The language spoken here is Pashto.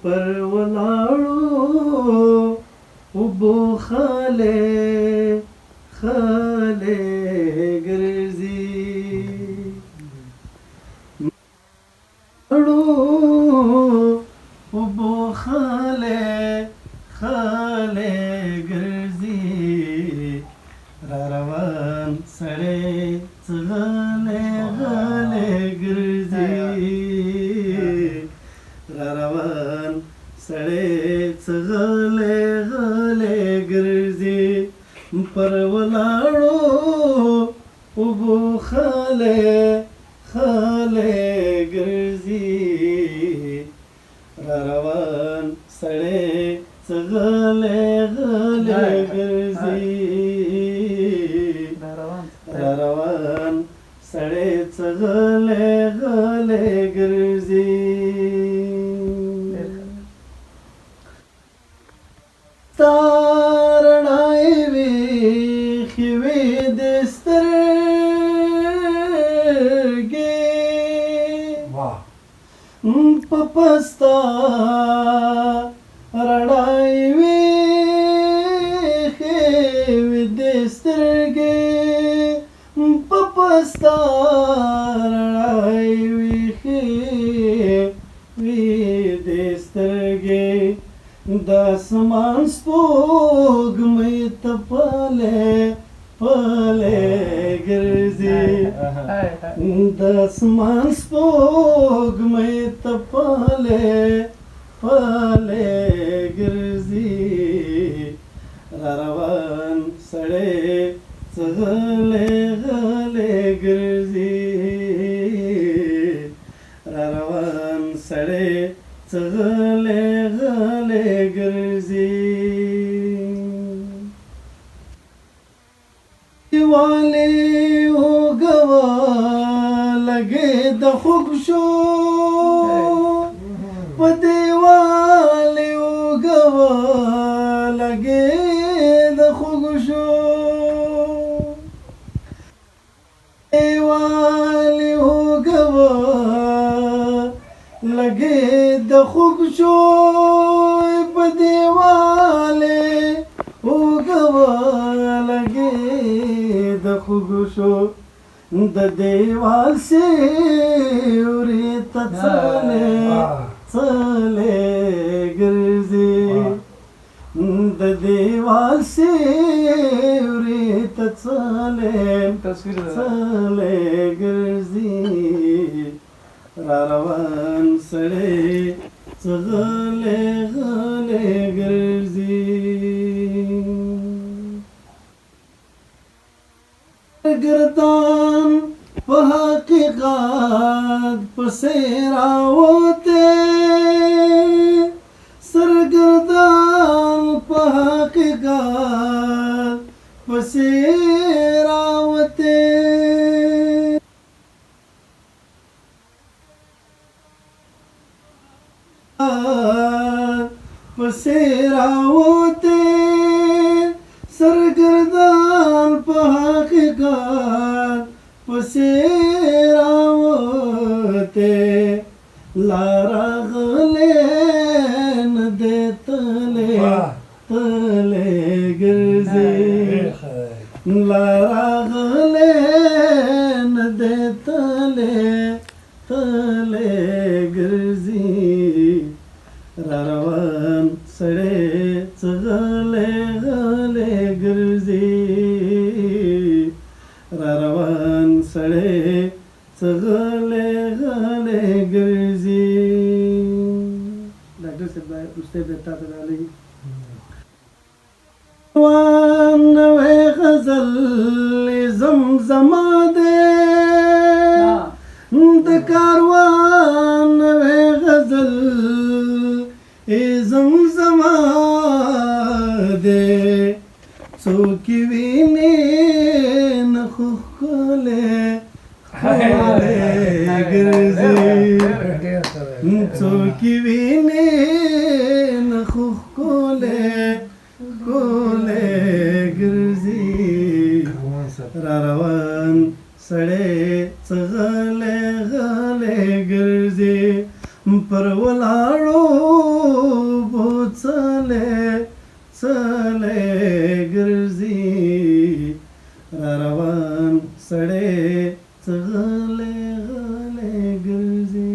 پر ولاړو اوبو خاله خاله ګرځي اوبو خاله خاله ګرځي را روان سړی غاله غاله ګرځي را روان سړی غاله غاله ګرځي پر ولاړو اوبو خاله خاله ګرځي را روان سړی غاله غاله ګرځي را روان سړی غاله غاله ګرځي تارړای وی خوي د سترګې پپستا رړای وی خوي د سترګې پپستا رړای وی خوي د سترګې د اسمان سپوږمۍ ته پله پله ګرځي د اسمان سپوږمۍ ته پله پله ګرځي را روان سړی غاله غاله ګرځي را روان سړی غاله غاله ګرځي دیواله اوګوا لګې د خوږ شو په دیواله اوګوا لګې د خوږ شو دیواله اوګوا لګې د خوږ شو په دیواله اوګوا لګې د خوږ شو د دیوال سیوري ته څلې څلې ګرځي د دیوال سیوري ته څلې څلې ګرځي را روان سړی غاله غاله ګرځي ګردان په حقیقت پسې راوته سرګردان په حقیقت پسې راوته پسې راوته سرګردان په حقیقت پسې راوته لارا غلې نه دې تلې تلې ګرځي لارا غلې نه دې تلې تلې ګرځي را روان سړی غاله غاله ګرځي را روان سړی غاله غاله ګرځي ډاکټر صاحب استاد ته راغلی روان نوې غزل زمزمه ده د کاروان نوې غزل زمزمه ده څوک ویني نه خوله خاله ګرځي څوک ویني نه خوله کوله ګرځي را روان سړی غاله غاله ګرځي پر ولاړو سلی ګرځي را روان سړی څه غلی غلی ګرځي.